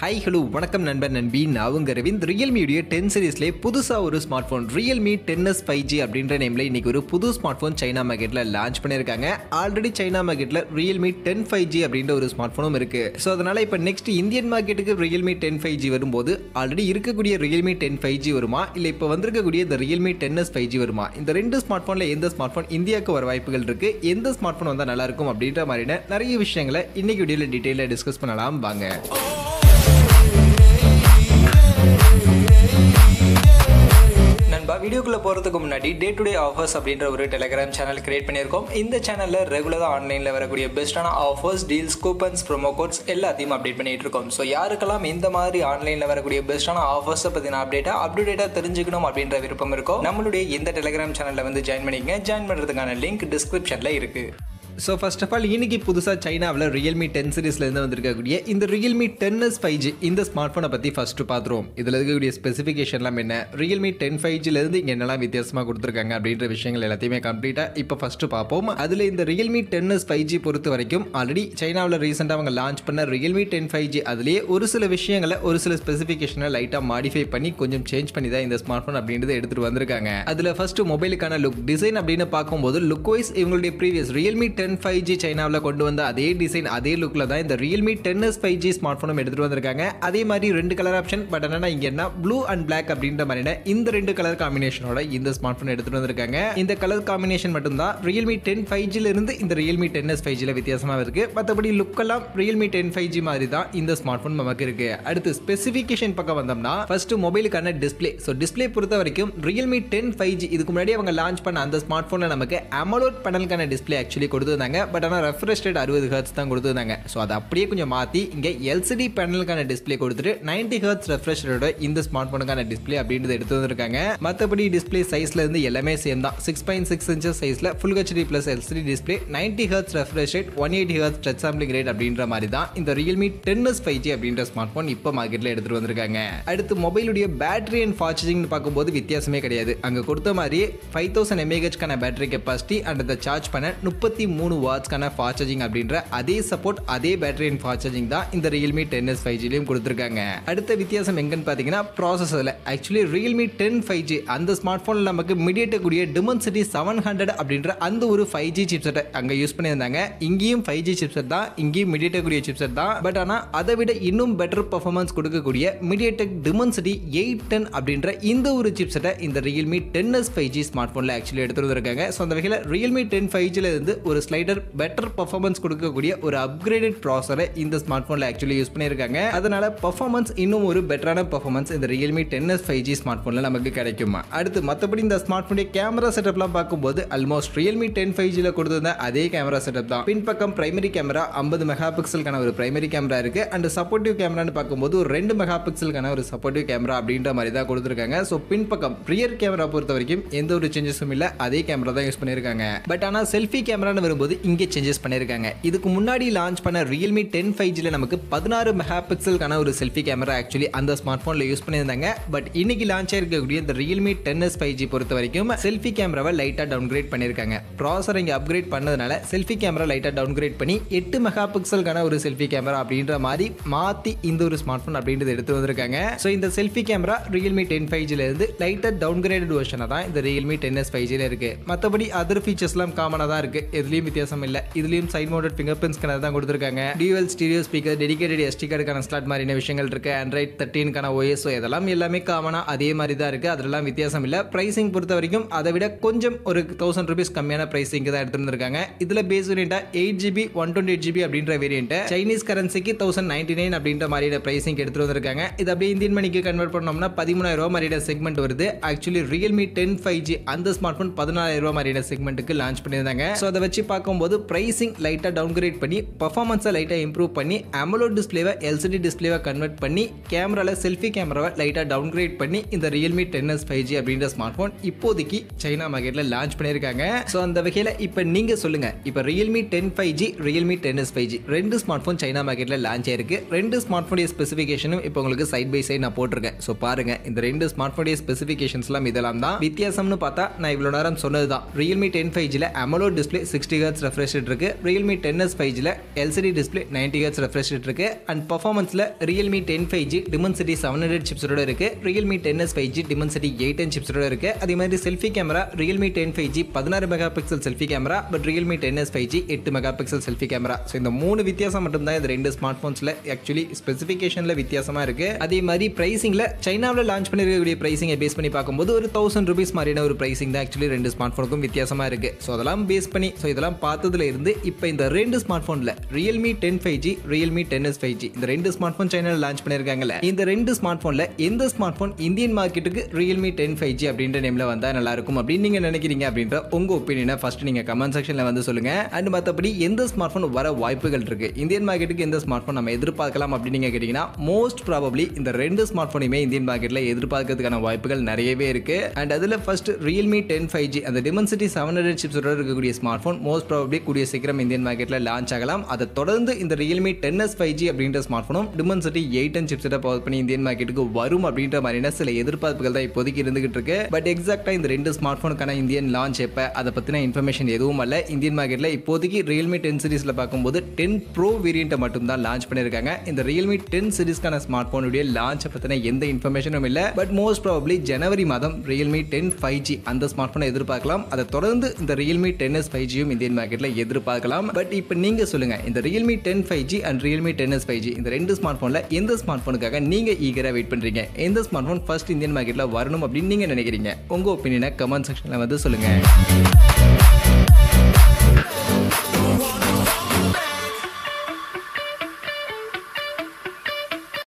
Hi, hello, வணக்கம் நண்பர் நண்பி. நான் உங்க ரவிந்த். Realme 10 சீரிஸ்ல புதுசா ஒரு smart phone Realme 10S 5G அப்படின்ற நேம்ல இன்னைக்கு ஒரு புது ஸ்மார்ட் போன் சைனா மார்க்கெட்ல லான்ச் பண்ணிருக்காங்க. ஆல்ரெடி சைனா மார்க்கெட்ல Realme 10 5G அப்படின்ற ஒரு ஸ்மார்ட் போனும் இருக்கு. சோ அதனால இப்ப நெக்ஸ்ட் இந்தியன் மார்க்கெட்டுக்கு Realme 10 5G வரும்போது ஆல்ரெடி இருக்கக்கூடிய Realme 10 5G வருமா இல்ல இப்ப வந்திருக்கக்கூடிய இந்த Realme 10S 5G வருமா? இந்த ரெண்டு ஸ்மார்ட் போன்ல எந்த ஸ்மார்ட் போன் இந்தியாவுக்கு வர வாய்ப்புகள் இருக்கு? எந்த ஸ்மார்ட் போன் வந்தா நல்லா இருக்கும் அப்படின்ற மாதிரியான நிறைய விஷயங்களை இன்னைக்கு வீடியோல டீடைலா டிஸ்கஸ் பண்ணலாம் வாங்க. நண்பா வீடியோக்குள்ள போறதுக்கு முன்னாடி டே டு டே ஆஃபர்ஸ் அப்படின்ற ஒரு டெலிகிராம் சேனல் கிரியேட் பண்ணியிருக்கோம். இந்த சேனல்ல ரெகுலரா ஆன்லைன்ல வரக்கூடிய பெஸ்டான offers, deals, coupons, promo quotes எல்லாத்தையும் அப்டேட் பண்ணிட்டு இருக்கோம். ஸோ யாருக்கெல்லாம் இந்த மாதிரி ஆன்லைன்ல வரக்கூடிய பெஸ்டான ஆஃபர்ஸ் பத்தின அப்டேட்டா தெரிஞ்சுக்கணும் அப்படின்ற விருப்பம் இருக்கும், நம்மளுடைய இந்த டெலிகிராம் சேனல்ல வந்து ஜாயின் பண்ணிக்கங்க. ஜாயின் பண்றதுக்கான லிங்க் டிஸ்கிரிப்ஷன்ல இருக்கு. ஸோ ஃபர்ஸ்ட் ஆஃப் ஆல் இன்னைக்கு புதுசாக சைனாவில் Realme 10 சீரிஸ்லேருந்து வந்திருக்கக்கூடிய இந்த Realme 10S 5G இந்த ஸ்மார்ட் ஃபோனை பற்றி ஃபஸ்ட்டு பார்த்துருவோம். இதில் இருக்கக்கூடிய ஸ்பெசிஃபிகேஷன்லாம் என்ன, Realme 10 5Gலேருந்து இங்கே என்னெல்லாம் வித்தியாசமாக கொடுத்துருக்காங்க அப்படின்ற விஷயங்கள் எல்லாத்தையுமே கம்ப்ளீட்டாக இப்போ ஃபஸ்ட்டு பார்ப்போம். அதில் இந்த Realme 10S 5G பொறுத்த வரைக்கும் ஆல்ரெடி சைனாவில் ரீசெண்டாக அவங்க லான்ச் பண்ண Realme 10 5G அதுலேயே ஒரு சில விஷயங்களை ஒரு சில ஸ்பெசிஃபிகேஷனை லைட்டாக மாடிஃபை பண்ணி கொஞ்சம் சேஞ்ச் பண்ணி தான் இந்த ஸ்மார்ட் ஃபோன் அப்படின்றத எடுத்துகிட்டு வந்திருக்காங்க. அதில் ஃபஸ்ட்டு மொபைலுக்கான லுக் டிசைன் அப்படின்னு பார்க்கும்போது லுக் வைஸ் இவங்களுடைய ப்ரீவியஸ் Realme 10 5G சைனாவில் கொண்டு வந்த அதே டிசைன் அதே லுக்ல தான் இந்த Realme 10S 5G ஸ்மார்ட் போனும் எடுத்துட்டு வந்திருக்காங்க. அதே மாதிரி ரெண்டு கலர் ஆப்ஷன், பட் என்னன்னா இங்க என்ன ப்ளூ அண்ட் பிளாக் அப்படின்ற மாதிரியான இந்த ரெண்டு கலர் காம்பினேஷனோட இந்த ஸ்மார்ட் போன் எடுத்துட்டு வந்திருக்காங்க. இந்த கலர் காம்பினேஷன் மட்டும் தான் Realme 10 5Gல இருந்து இந்த Realme 10S 5Gல வித்தியாசமா இருக்கு. மற்றபடி லுக் எல்லாம் Realme 10 5G மாதிரி தான் இந்த ஸ்மார்ட் போன் நமக்கு இருக்கு. அடுத்து ஸ்பெசிஃபிகேஷன் பக்கம் வந்தோம்னா ஃபர்ஸ்ட் மொபைலுக்கான டிஸ்ப்ளே. ஸோ டிஸ்ப்ளே பொறுத்த வரைக்கும் Realme 10 5G இதுக்கு முன்னாடி அவங்க லான்ச் பண்ண அந்த ஸ்மார்ட் போன்ல நமக்கு AMOLED பேனலுக்கான டிஸ்ப்ளே ஆக்சுவலி கொடுத்துருந்தாங்க. பட் ஆனால் ரெஃப்ரெஷ் ரேட் 60 Hz தான் கொடுத்துருந்தாங்க. ஸோ அதை அப்படியே கொஞ்சம் மாற்றி இங்கே LCD பேனலுக்கான டிஸ்பிளே கொடுத்துட்டு 90 Hz ரெஃப்ரெஷ் ரேட்டோட இந்த ஸ்மார்ட் போனுக்கான டிஸ்பிளே அப்படின்றது எடுத்து வந்திருக்காங்க. மற்றபடி டிஸ்பிளே சைஸ்ல இருந்து எல்லாமே சேம் தான். 6.6 inches சைஸ்ல Full HD Plus LCD display, 90 Hz refresh rate, 180 Hz touch sampling rate அப்படின்ற மாதிரி தான் இந்த Realme 10S 5G அப்படின்ற ஸ்மார்ட் போன் இப்போ மார்க்கெட்ல எடுத்துட்டு வந்திருக்காங்க. அடுத்து மொபைலுடைய பேட்டரி அண்ட் ஃபாஸ்ட் சார்ஜிங் பார்க்கும்போது வித்தியாசமே கிடையாது. அங்கே கொடுத்த மாதிரி 5000 mAh பேட்டரி கெப்பாசிட்டி அண்ட் அதை சார்ஜ் பண்ண 33 வாட்ஸ்க்கான ஃபாஸ்ட் சார்ஜிங் அப்படின்ற அதே சப்போர்ட் அதே பேட்டரி அண்ட் ஃபாஸ்ட் சார்ஜிங் தான் இந்த Realme 10S 5Gலயும் கொடுத்திருக்காங்க. அடுத்த வித்தியாசம் எங்கன்னு பாத்தீங்கன்னா ப்ராசஸர்ல. ஆக்சுவலி Realme 10 5G அந்த ஸ்மார்ட் போன்ல நமக்கு MediaTek கூடிய Dimensity 700 அப்படின்ற அந்த ஒரு 5G சிப்செட் அங்க யூஸ் பண்ணியிருந்தாங்க. இங்கேயும் 5G சிப்செட் தான், இங்கேயும் MediaTek கூடிய சிப்செட் தான். பட் ஆனா அதை விட இன்னும் பெட்டர் பெர்ஃபார்மன்ஸ் கொடுக்கக்கூடிய MediaTek Dimensity 810 அப்படின்ற இந்த ஒரு சிப்செட்டை இந்த Realme 10S 5G ஸ்மார்ட் போன்ல ஆக்சுவலி எடுத்து வந்திருக்காங்க. ஸோ அந்த வகையில் Realme 10 5Gல இருந்து ஒரு ஸ்லைடர் பெட்டர் பெர்ஃபார்மன்ஸ் கொடுக்கக்கூடிய ஒரு அப்கிரேடட் ப்ராசஸரை இந்த ஸ்மார்ட் போன்ல ஆக்சுவலி யூஸ் பண்ணியிருக்காங்க. அதனால பெர்ஃபார்மன்ஸ் இன்னும் ஒரு பெட்டரான பெர்ஃபார்மன்ஸ் இந்த Realme 10S 5G ஸ்மார்ட் போன்ல நமக்கு கிடைக்குமா. அடுத்து மற்றபடி இந்த ஸ்மார்ட் போனுடைய கேமரா செட்டப்லாம் பார்க்கும்போது ஆல்மோஸ்ட் Realme 10 5Gல கொடுத்திருந்த அதே கேமரா செட்டப் தான். பின்பக்கம் பிரைமரி கேமரா 50 மெகா பிக்சலுக்கான ஒரு பிரைமரி கேமரா இருக்கு. அண்ட் சப்போர்ட்டிவ் கேமரான்னு பார்க்கும்போது ஒரு 2 மெகா பிக்சலுக்கான ஒரு சப்போர்ட்டிவ் கேமரா அப்படின்ற மாதிரி தான் கொடுத்திருக்காங்க. ஸோ பின்பக்கம் ரியர் கேமரா பொறுத்த வரைக்கும் எந்த ஒரு சேஞ்சஸும் இல்லை, அதே கேமரா தான் யூஸ் பண்ணியிருக்காங்க. பட் ஆனால் செல்ஃபி கேமரான்னு வரும்போது இங்கே சேஞ்சஸ் பண்ணியிருக்காங்க. இதுக்கு முன்னாடி லான்ச் பண்ண Realme 10 5Gல நமக்கு 16 மெகா பிக்சலுக்கான ஒரு செல்ஃபி கேமரா ஆக்சுவலி அந்த ஸ்மார்ட் போன்ல யூஸ் பண்ணியிருந்தாங்க. பட் இன்னைக்கு லான்ச் ஆயிருக்கக்கூடிய இந்த Realme 10S 5G பொறுத்த வரைக்கும் செல்ஃபி கேமராவை லைட்டா டவுன்கிரேட் பண்ணியிருக்காங்க. ப்ராசஸர் இங்கே அப்கிரேட் பண்ணதுனால செல்ஃபி கேமரா லைட்டா டவுன்கிரேட் பண்ணி 8 மெகா பிக்சலுக்கான ஒரு செல்ஃபி கேமரா அப்படின்ற மாதிரி மாற்றி இந்த ஒரு ஸ்மார்ட் போன் அப்படின்றது எடுத்து வந்திருக்காங்க. ஸோ இந்த செல்ஃபி கேமரா Realme 10 5Gல இருந்து லைட்டா டவுன்கிரேடட் வெர்ஷனாக தான் இந்த Realme 10S 5Gல இருக்கு. மற்றபடி அதர் ஃபீச்சர்ஸ்லாம் காமனாக தான் இருக்கு, எதுலையும் வித்தியாசம் இல்லை. இதுலயும் side mounted finger print scanner தான் கொடுத்திருக்காங்க. Dual stereo speaker, dedicated SD கார்டுக்கான ஸ்லாட் மாதிரியான விஷயங்கள் இருக்கு. Android 13க்கான OS இதெல்லாம் எல்லாமே காமனா அதே மாதிரி தான் இருக்கு, அதெல்லாம் வித்தியாசம் இல்லை. பிரைசிங் பொறுத்த வரைக்கும் அதை விட கொஞ்சம் ஒரு 1000 rupees கம்மியான பிரைசிங் தான் எடுத்துருக்காங்க. இதுல பேஸ் வேரியண்டா 8GB 128GB அப்படின்ற வேரியன்ட் சைனீஸ் கரன்சிக்கு 1099 அப்படின்ற மாதிரியான பிரைசிங் எடுத்துட்டு வந்திருக்காங்க. இது அப்படியே இந்தியன் மணிக்கு கன்வெர்ட் பண்ணோம்னா 13000 ரூபாய் மாதிரியான செக்மெண்ட் வருது. ஆக்சுவலி Realme 10 5G அந்த ஸ்மார்ட் போன் 14000 ரூபாய் மாதிரியான செக்மெண்ட்டுக்கு லான்ச் பண்ணியிருந்தாங்க. ஸோ அதை வச்சு பார்க்கும்போது பிரைசிங் லைட்டா டவுன்கிரேட் பண்ணி பெர்ஃபார்மன்ஸை லைட்டா இம்ப்ரூவ் பண்ணி AMOLED டிஸ்ப்ளேவை LCD டிஸ்ப்ளேவை கன்வெர்ட் பண்ணி கேமரால செல்ஃபி கேமராவை லைட்டா டவுன்கிரேட் பண்ணி இந்த Realme 10S 5G அப்படின்ற ஸ்மார்ட் போன் இப்போதைக்கு சைனா மார்க்கெட்ல லான்ச் பண்ணியிருக்காங்க. ஸோ அந்த வகையில் இப்போ நீங்க சொல்லுங்க, இப்போ Realme 10 5G Realme 10S 5G ரெண்டு ஸ்மார்ட் போன் சைனா மார்க்கெட்ல லான்ச் ஆயிருக்கு. ரெண்டு ஸ்மார்ட் போனுடைய ஸ்பெசிஃபிகேஷனும் இப்போ உங்களுக்கு சைட் பை சைட் நான் போட்டிருக்கேன். ஸோ பாருங்க, இந்த ரெண்டு ஸ்மார்ட் போனுடைய ஸ்பெசிஃபிகேஷன்ஸ்லாம் இதெல்லாம் தான். வித்தியாசம்னு பார்த்தா நான் இவ்வளோ நேரம் சொன்னது தான். Realme 10 5Gல AMOLED display 60 Hz Hz refresh rate இருக்கு. Realme 10S 5G ல LCD display 90 Hz refresh rate இருக்கு. And performanceல Realme 10 5G Dimensity 700 chipsோட இருக்கு. Realme 10S 5G Dimensity 810 chipsோட இருக்கு. அதே மாதிரி selfie camera Realme 10 5G 16 megapixel selfie camera but Realme 10S 5G 8 megapixel selfie camera. So இந்த 3 வித்தியாசம் மட்டும் தான் இந்த ரெண்டு ஸ்மார்ட் போன்ஸ்ல ஆக்சுவலி ஸ்பெசிஃபிகேஷன்ல வித்தியாசமா இருக்கு. அதே மாதிரி பிரைசிங்ல சைனாவில் லான்ச் பண்ணிருக்கக்கூடிய பிரைசிங்கை பேஸ் பண்ணி பார்க்கும்போது ஒரு 1000 ரூபீஸ் மாதிரியான ஒரு பிரைசிங் தான் ஆக்சுவலி ரெண்டு ஸ்மார்ட் போனுக்கும் வித்தியாசமா இருக்கு. ஸோ அதெல்லாம் பேஸ் பண்ணி இதெல்லாம் பார்த்ததுல இருந்து இப்போ இந்த ரெண்டு ஸ்மார்ட் போன்ல Realme 10 5G Realme 10S 5G இந்த ரெண்டு ஸ்மார்ட் போன் சைனாவில் லான்ச் பண்ணிருக்காங்கல்ல, இந்த ரெண்டு ஸ்மார்ட் போன்ல எந்த ஸ்மார்ட் போன் இந்தியன் மார்க்கெட்டுக்கு Realme 10 5G அப்படின்ற நேம்ல வந்தா நல்லா இருக்கும் அப்படின்னு நீங்க நினைக்கிறீங்க அப்படின்ற உங்க ஒப்பீனியனை ஃபர்ஸ்ட் நீங்க கமெண்ட் செக்ஷன்ல வந்து சொல்லுங்க. அண்ட் மற்றபடி எந்த ஸ்மார்ட் போன் வர வாய்ப்புகள் இருக்கு, இந்தியன் மார்க்கெட்டுக்கு எந்த ஸ்மார்ட் போன் நம்ம எதிர்பார்க்கலாம் அப்படின்னு நீங்க கேட்டீங்கன்னா மோஸ்ட் ப்ராபப்லி இந்த ரெண்டு ஸ்மார்ட் போனையுமே இந்தியன் மார்க்கெட்ல எதிர்பார்க்கிறதுக்கான வாய்ப்புகள் நிறையவே இருக்கு. அண்ட் அதுல ஃபர்ஸ்ட் Realme 10 5G அந்த Dimensity 700 சிப்ஸோட இருக்கக்கூடிய ஸ்மார்ட் போன் மோஸ்ட் ப்ராபப்லி கூடிய சீக்கிரம் இந்தியன் மார்க்கெட்ல லான்ச் ஆகலாம். அதை தொடர்ந்து இந்த Realme 10S 5G அப்படின்ற ஸ்மார்ட் போனும் Dimensity 810 சிப்ஸோட பவர் பண்ணி இந்தியன் மார்க்கெட்டுக்கு வரும் அப்படின்ற மாதிரியான சில எதிர்பார்ப்புகள் தான் இப்போதைக்கு இருந்துகிட்டு இருக்கு. பட் எக்ஸாக்டா இந்த ரெண்டு ஸ்மார்ட் போனுக்கான இந்தியன் லான்ச் எப்ப அதை பத்தின இன்ஃபர்மேஷன் எதுவும் அல்ல. இந்தியன் மார்க்கெட்ல இப்போதைக்கு Realme 10 சீரிஸ்ல பார்க்கும்போது 10 Pro வேரியன்ட் மட்டும் தான் லான்ச் பண்ணிருக்காங்க. இந்த Realme 10 சீரிஸ்க்கான ஸ்மார்ட் போனுடைய லான்ச் பத்தின எந்த இன்ஃபர்மேஷனும் இல்ல. பட் மோஸ்ட் ப்ராபப்லி ஜனவரி மாதம் Realme 10 5G அந்த ஸ்மார்ட் போனை எதிர்பார்க்கலாம். அதை தொடர்ந்து இந்த Realme 10S 5Gயும் இந்தியன் மார்க்கெட்ல எதிர்பார்க்கலாம். பட் இப்போ நீங்க சொல்லுங்க, இந்த Realme 10 5G and Realme 10S 5G இந்த ரெண்டு ஸ்மார்ட் போன்ல எந்த ஸ்மார்ட் போனுக்காக நீங்க ஈகரா வெயிட் பண்றீங்க, எந்த ஸ்மார்ட் போன் ஃபர்ஸ்ட் இந்தியன் மார்க்கெட்ல வரணும் அப்படின்னு நீங்க நினைக்கிறீங்க? உங்க ஒப்பீனியனை கமெண்ட் செக்ஷன்ல வந்து சொல்லுங்க.